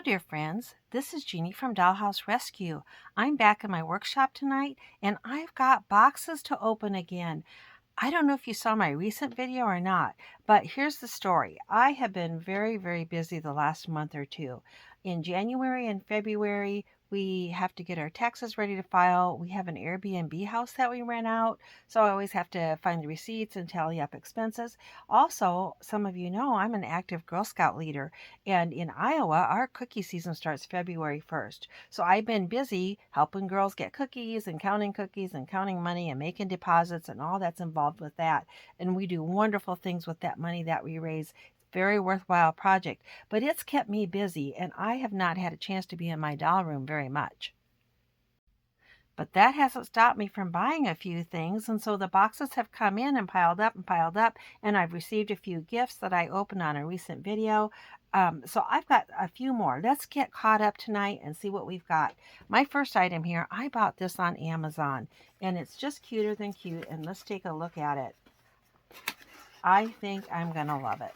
dear friends. This is Jeannie from Dollhouse Rescue. I'm back in my workshop tonight, and I've got boxes to open again. I don't know if you saw my recent video or not, but here's the story. I have been very, very busy the last month or two. In January and February, we have to get our taxes ready to file. We have an Airbnb house that we rent out, so I always have to find the receipts and tally up expenses. Also, some of you know I'm an active Girl Scout leader, and in Iowa, our cookie season starts February 1st. So I've been busy helping girls get cookies and counting money and making deposits and all that's involved with that. And we do wonderful things with that money that we raise. Very worthwhile project, but it's kept me busy and I have not had a chance to be in my doll room very much. But that hasn't stopped me from buying a few things, and so the boxes have come in and piled up, and I've received a few gifts that I opened on a recent video. So I've got a few more. Let's get caught up tonight and see what we've got. My first item here, I bought this on Amazon, and it's just cuter than cute, and let's take a look at it. I think I'm going to love it.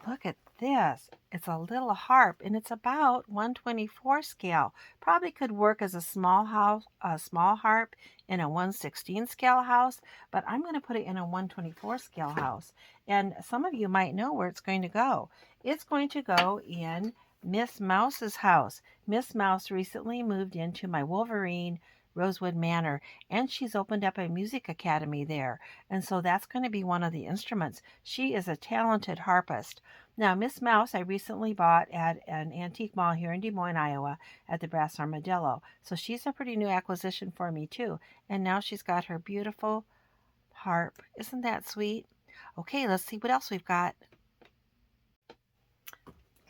Look at this. It's a little harp, and it's about 1/24 scale. Probably could work as a small harp in a 1/16 scale house, but I'm going to put it in a 1/24 scale house. And some of you might know where it's going to go. It's going to go in Miss Mouse's house. Miss Mouse recently moved into my Wolverine Rosewood Manor, and she's opened up a music academy there. And so that's going to be one of the instruments. She is a talented harpist. Now, Miss Mouse, I recently bought at an antique mall here in Des Moines, Iowa, at the Brass Armadillo. So she's a pretty new acquisition for me, too. And now she's got her beautiful harp. Isn't that sweet? Okay, let's see what else we've got.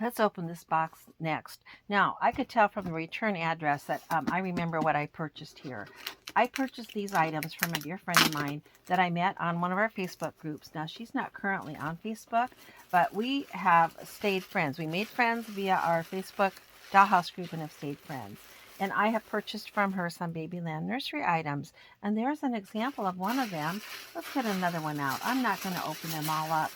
Let's open this box next. Now, I could tell from the return address that I remember what I purchased here. I purchased these items from a dear friend of mine that I met on one of our Facebook groups. Now, she's not currently on Facebook, but we have stayed friends. We made friends via our Facebook Dollhouse group and have stayed friends. And I have purchased from her some Babyland nursery items. And there's an example of one of them. Let's get another one out. I'm not going to open them all up.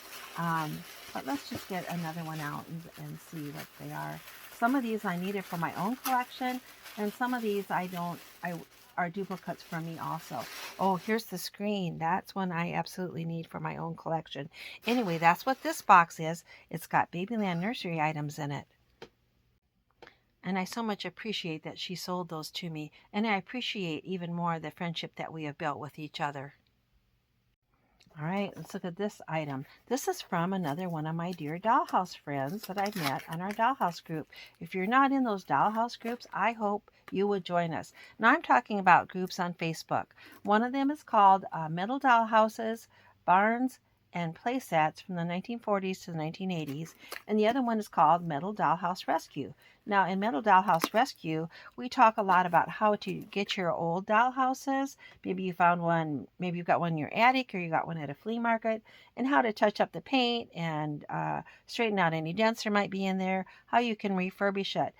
But let's just get another one out and see what they are. Some of these I needed for my own collection, and some of these are duplicates for me also. Oh, here's the screen. That's one I absolutely need for my own collection. Anyway, that's what this box is. It's got Babyland nursery items in it. And I so much appreciate that she sold those to me, and I appreciate even more the friendship that we have built with each other. All right, let's look at this item. This is from another one of my dear Dollhouse friends that I've met on our Dollhouse group. If you're not in those Dollhouse groups, I hope you would join us. Now, I'm talking about groups on Facebook. One of them is called Metal Dollhouses, Barns, and Playsets from the 1940s to the 1980s, and the other one is called Metal Dollhouse Rescue. Now, in Metal Dollhouse Rescue, we talk a lot about how to get your old dollhouses. Maybe you found one, maybe you've got one in your attic or you got one at a flea market, and how to touch up the paint and straighten out any dents there might be in there, how you can refurbish it.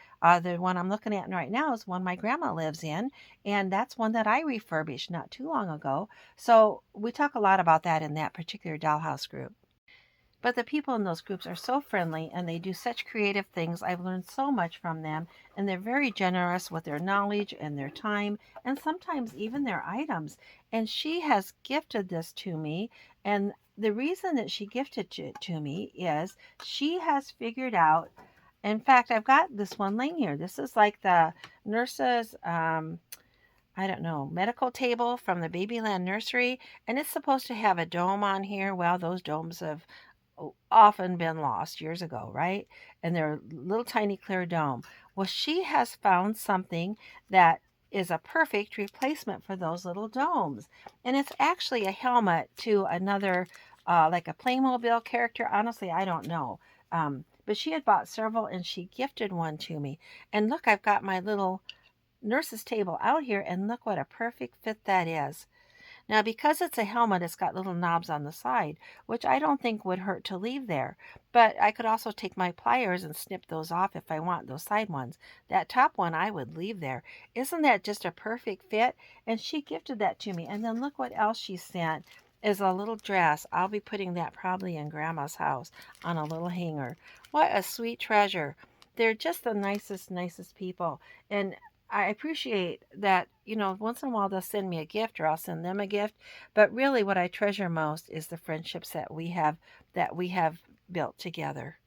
The one I'm looking at right now is one my grandma lives in, and that's one that I refurbished not too long ago. So we talk a lot about that in that particular dollhouse group. But the people in those groups are so friendly and they do such creative things. I've learned so much from them, and they're very generous with their knowledge and their time and sometimes even their items. And she has gifted this to me, and the reason that she gifted it to me is she has figured out. In fact, I've got this one laying here. This is like the nurse's I don't know, medical table from the Babyland nursery, and it's supposed to have a dome on here. Well, those domes have often been lost years ago, right? And they're a little tiny clear dome. Well, she has found something that is a perfect replacement for those little domes. And it's actually a helmet to another, like a Playmobil character. Honestly, I don't know. But she had bought several and she gifted one to me. And look, I've got my little nurse's table out here, and look what a perfect fit that is. Now, because it's a helmet, it's got little knobs on the side, which I don't think would hurt to leave there. But I could also take my pliers and snip those off if I want, those side ones. That top one I would leave there. Isn't that just a perfect fit? And she gifted that to me. And then look what else she sent. is a little dress. I'll be putting that probably in Grandma's house on a little hanger. What a sweet treasure. They're just the nicest, nicest people. And I appreciate that, once in a while they'll send me a gift or I'll send them a gift. But really what I treasure most is the friendships that we have built together.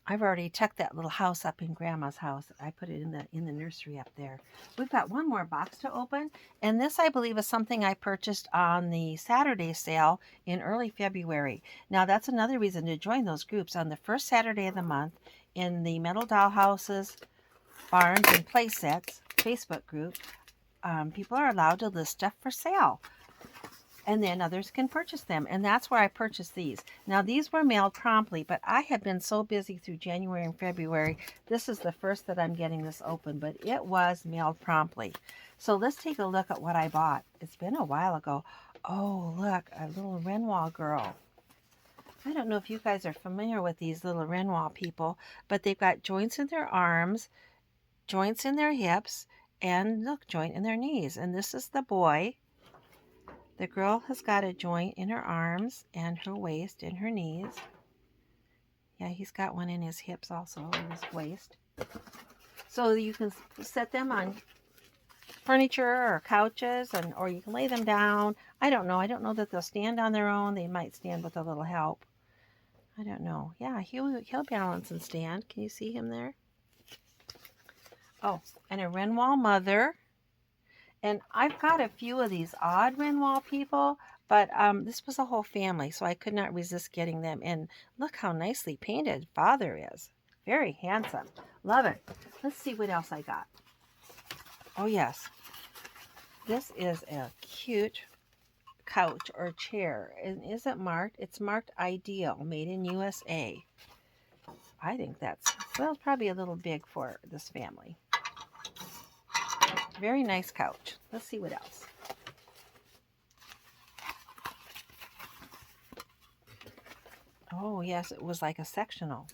I've already tucked that little house up in Grandma's house. I put it in the nursery up there. We've got one more box to open, and this I believe is something I purchased on the Saturday sale in early February. Now that's another reason to join those groups on the first Saturday of the month in the Metal Dollhouses, Barns, and Play Sets Facebook group. People are allowed to list stuff for sale, and then others can purchase them. And that's where I purchased these. Now, these were mailed promptly, but I have been so busy through January and February. This is the first that I'm getting this open, but it was mailed promptly. So let's take a look at what I bought. It's been a while ago. Oh, look, a little Renoir girl. I don't know if you guys are familiar with these little Renoir people, but they've got joints in their arms, joints in their hips, and look, joint in their knees. And this is the boy. The girl has got a joint in her arms and her waist and her knees. Yeah, he's got one in his hips also, in his waist. So you can set them on furniture or couches, or you can lay them down. I don't know. I don't know that they'll stand on their own. They might stand with a little help. I don't know. Yeah, he'll balance and stand. Can you see him there? Oh, and a Renoir mother. And I've got a few of these odd Renoir people, but this was a whole family, so I could not resist getting them. And look how nicely painted Father is. Very handsome. Love it. Let's see what else I got. Oh, yes. This is a cute couch or chair. And is it marked? It's marked Ideal, made in USA. I think that's, well, probably a little big for this family. Very nice couch. Let's see what else. Oh, yes, it was like a sectional.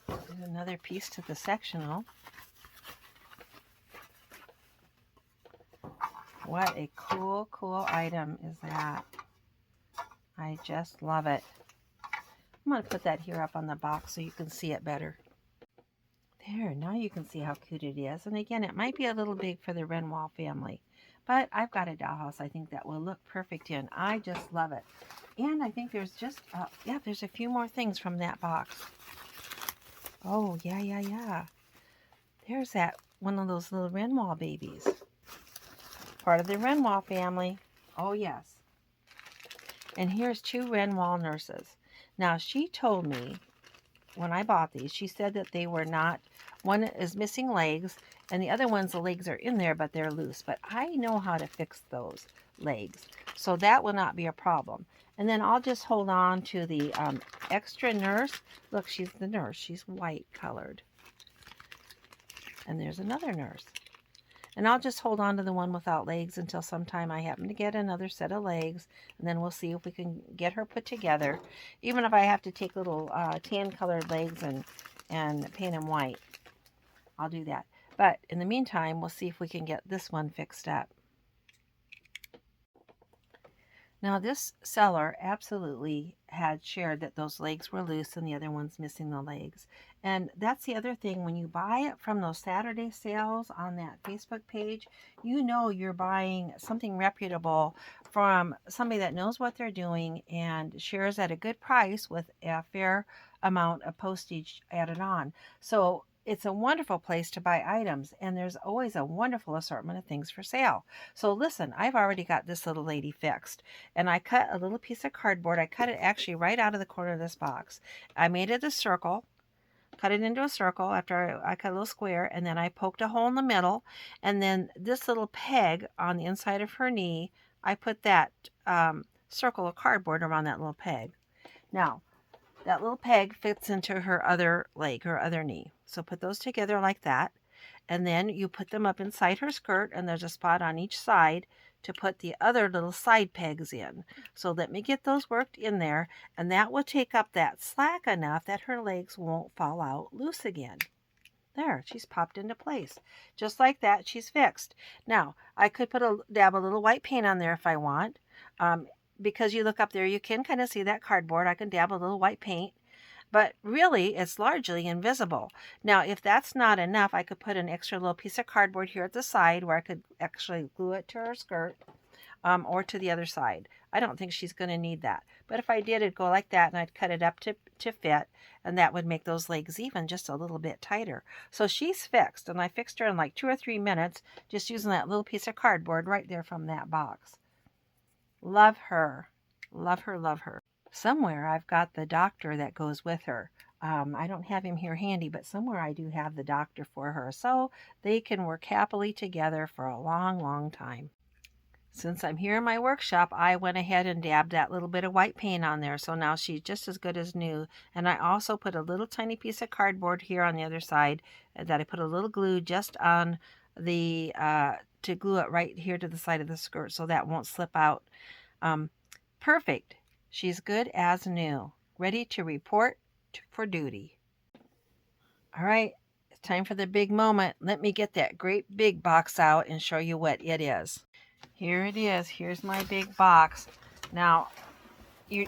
There's another piece to the sectional. What a cool, cool item is that. I just love it. I'm going to put that here up on the box so you can see it better. There, now you can see how cute it is. And again, it might be a little big for the Renoir family, but I've got a dollhouse I think that will look perfect in. I just love it. And I think there's just, yeah, there's a few more things from that box. Oh, yeah. There's that, one of those little Renoir babies. Part of the Renoir family. Oh, yes. And here's two Renoir nurses. Now, she told me when I bought these, she said that they were not, one is missing legs, and the other one's the legs are in there, but they're loose. But I know how to fix those legs, so that will not be a problem. And then I'll just hold on to the extra nurse. Look, she's the nurse. She's white colored. And there's another nurse. And I'll just hold on to the one without legs until sometime I happen to get another set of legs. And then we'll see if we can get her put together. Even if I have to take little tan colored legs and paint them white, I'll do that. But in the meantime, we'll see if we can get this one fixed up. Now this seller absolutely had shared that those legs were loose and the other one's missing the legs. And that's the other thing, when you buy it from those Saturday sales on that Facebook page, you know you're buying something reputable from somebody that knows what they're doing and shares at a good price with a fair amount of postage added on. So it's a wonderful place to buy items, and there's always a wonderful assortment of things for sale. So listen, I've already got this little lady fixed, and I cut a little piece of cardboard. I cut it actually right out of the corner of this box. I made it a circle, cut it into a circle after I cut a little square, and then I poked a hole in the middle, and then this little peg on the inside of her knee, I put that circle of cardboard around that little peg. Now, that little peg fits into her other leg, her other knee. So put those together like that. And then you put them up inside her skirt, and there's a spot on each side to put the other little side pegs in. So let me get those worked in there, and that will take up that slack enough that her legs won't fall out loose again. There, she's popped into place. Just like that, she's fixed. Now, I could dab a little white paint on there if I want. Because you look up there, you can kind of see that cardboard. I can dab a little white paint. But really, it's largely invisible. Now, if that's not enough, I could put an extra little piece of cardboard here at the side where I could actually glue it to her skirt. Or to the other side. I don't think she's going to need that. But if I did, it'd go like that, and I'd cut it up to fit, and that would make those legs even just a little bit tighter. So she's fixed, and I fixed her in like 2 or 3 minutes just using that little piece of cardboard right there from that box. Love her. Love her, love her. Somewhere I've got the doctor that goes with her. I don't have him here handy, but somewhere I do have the doctor for her, so they can work happily together for a long, long time. Since I'm here in my workshop, I went ahead and dabbed that little bit of white paint on there. So now she's just as good as new. And I also put a little tiny piece of cardboard here on the other side that I put a little glue just on the, to glue it right here to the side of the skirt so that won't slip out. Perfect. She's good as new. Ready to report for duty. All right, it's time for the big moment. Let me get that great big box out and show you what it is. Here it is. Here's my big box. Now, you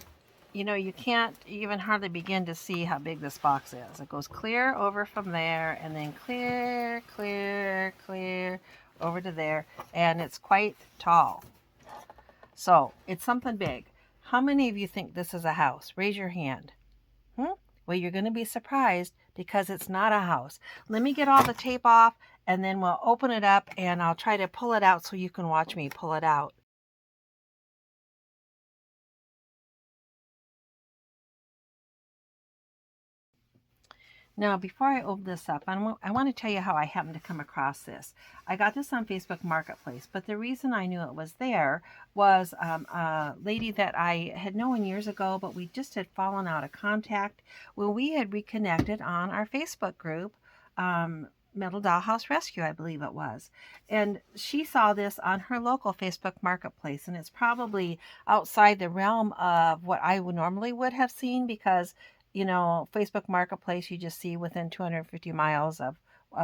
know, you can't even hardly begin to see how big this box is. It goes clear over from there, and then clear, clear, clear over to there, and it's quite tall. So, it's something big. How many of you think this is a house? Raise your hand. Well, you're going to be surprised because it's not a house. Let me get all the tape off, and then we'll open it up, and I'll try to pull it out so you can watch me pull it out. Now, before I open this up, I want to tell you how I happened to come across this. I got this on Facebook Marketplace, but the reason I knew it was there was a lady that I had known years ago, but we just had fallen out of contact. Well, we had reconnected on our Facebook group, Metal Dollhouse Rescue, I believe it was. And she saw this on her local Facebook Marketplace, and it's probably outside the realm of what I normally would have seen because, you know, Facebook Marketplace, you just see within 250 miles of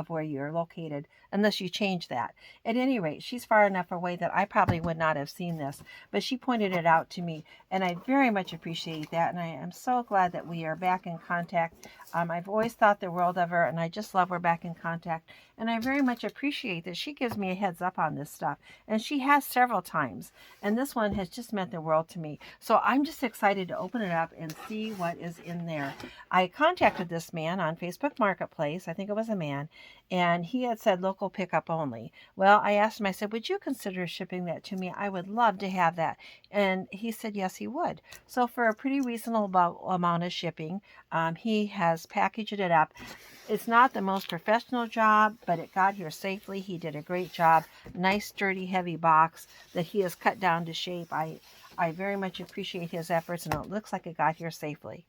where you're located, unless you change that. At any rate, she's far enough away that I probably would not have seen this, but she pointed it out to me, and I very much appreciate that, and I am so glad that we are back in contact. I've always thought the world of her, and I just love we're back in contact, and I very much appreciate that she gives me a heads up on this stuff, and she has several times, and this one has just meant the world to me. So I'm just excited to open it up and see what is in there. I contacted this man on Facebook Marketplace, I think it was a man, and he had said local pickup only. Well, I asked him, I said, would you consider shipping that to me? I would love to have that. And he said, yes, he would. So for a pretty reasonable amount of shipping, he has packaged it up. It's not the most professional job, but it got here safely. He did a great job. Nice, sturdy, heavy box that he has cut down to shape. I very much appreciate his efforts, and it looks like it got here safely.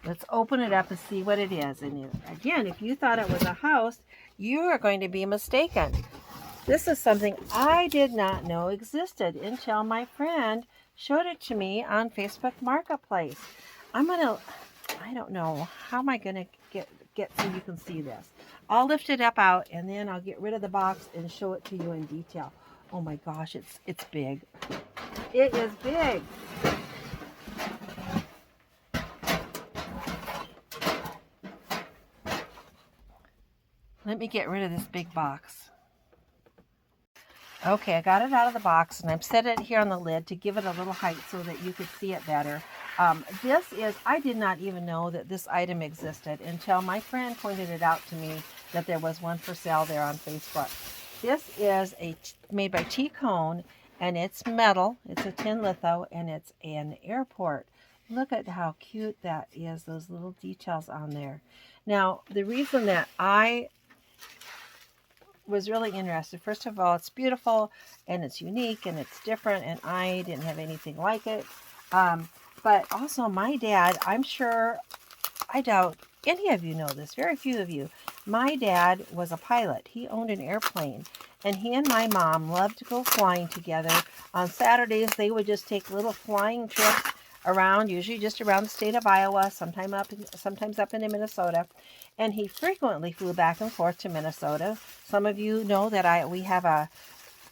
Let's open it up and see what it is. And again, if you thought it was a house, you are going to be mistaken. This is something I did not know existed until my friend showed it to me on Facebook Marketplace. I don't know, how am I going to get so you can see this? I'll lift it up out, and then I'll get rid of the box and show it to you in detail. Oh my gosh, it's big. It is big. Let me get rid of this big box. Okay, I got it out of the box, and I've set it here on the lid to give it a little height so that you could see it better. I did not even know that this item existed until my friend pointed it out to me that there was one for sale there on Facebook. This is made by Cohn, and it's metal. It's a tin litho, and it's an airport. Look at how cute that is, those little details on there. Now, the reason that I was really interested, first of all, it's beautiful, and it's unique, and it's different, and I didn't have anything like it. But also, my dad, I doubt any of you know this, very few of you. My dad was a pilot. He owned an airplane, and he and my mom loved to go flying together. On Saturdays, they would just take little flying trips around, usually just around the state of Iowa, sometimes up into Minnesota. And he frequently flew back and forth to Minnesota. Some of you know that we have a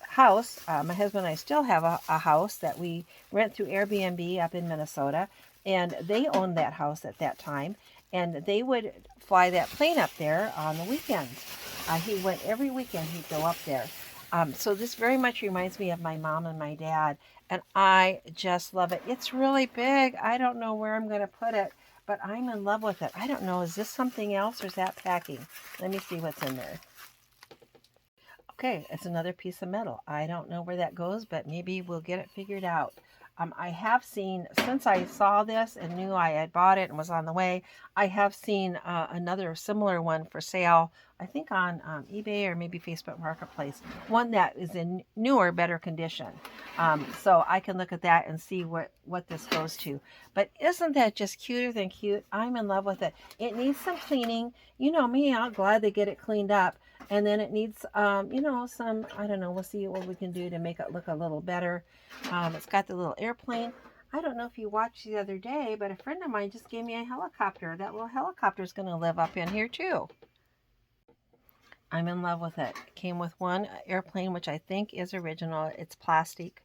house. My husband and I still have a house that we rent through Airbnb up in Minnesota, and they owned that house at that time, and they would fly that plane up there on the weekends. He went every weekend. He'd go up there. So this very much reminds me of my mom and my dad, and I just love it. It's really big. I don't know where I'm going to put it, but I'm in love with it. I don't know. Is this something else or is that packing? Let me see what's in there. Okay, it's another piece of metal. I don't know where that goes, but maybe we'll get it figured out. I have seen, since I saw this and knew I had bought it and was on the way, I have seen another similar one for sale, I think on eBay or maybe Facebook Marketplace, one that is in newer, better condition. So I can look at that and see what this goes to. But isn't that just cuter than cute? I'm in love with it. It needs some cleaning. You know me, I'll gladly get it cleaned up. And then it needs, some, I don't know, we'll see what we can do to make it look a little better. It's got the little airplane. I don't know if you watched the other day, but a friend of mine just gave me a helicopter. That little helicopter is going to live up in here too. I'm in love with it. It came with one airplane, which I think is original. It's plastic.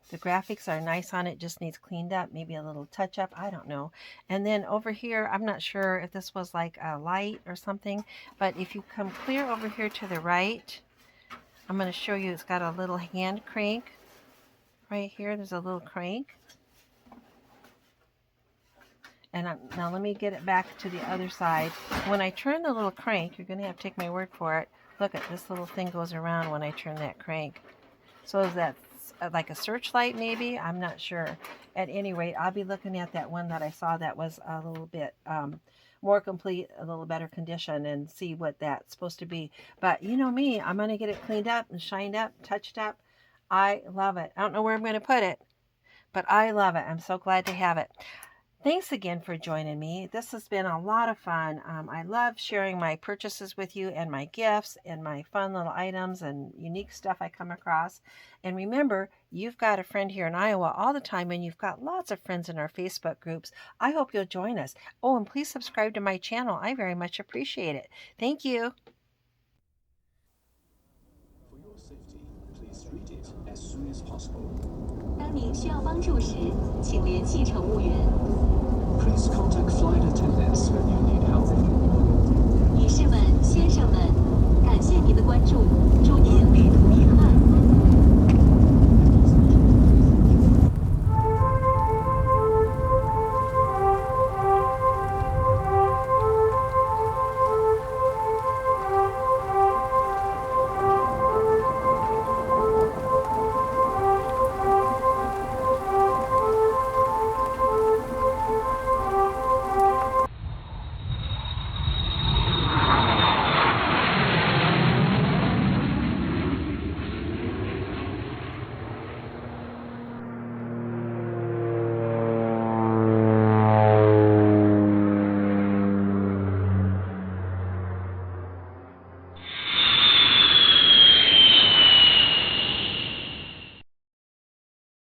The graphics are nice on it, just needs cleaned up, maybe a little touch up, I don't know. And then over here, I'm not sure if this was like a light or something, but if you come clear over here to the right, I'm going to show you, it's got a little hand crank. Right here, there's a little crank. And now let me get it back to the other side. When I turn the little crank, you're going to have to take my word for it. Look at this little thing goes around when I turn that crank. So is that like a searchlight maybe? I'm not sure. At any rate, I'll be looking at that one that I saw that was a little bit more complete, a little better condition, and see what that's supposed to be. But you know me, I'm going to get it cleaned up and shined up, touched up. I love it. I don't know where I'm going to put it, but I love it. I'm so glad to have it. Thanks again for joining me. This has been a lot of fun. I love sharing my purchases with you and my gifts and my fun little items and unique stuff I come across. And remember, you've got a friend here in Iowa all the time, and you've got lots of friends in our Facebook groups. I hope you'll join us. Oh, and please subscribe to my channel. I very much appreciate it. Thank you. For your safety, please read it as soon as possible. 当您需要帮助时，请联系乘务员。 Please contact flight attendants when you need help.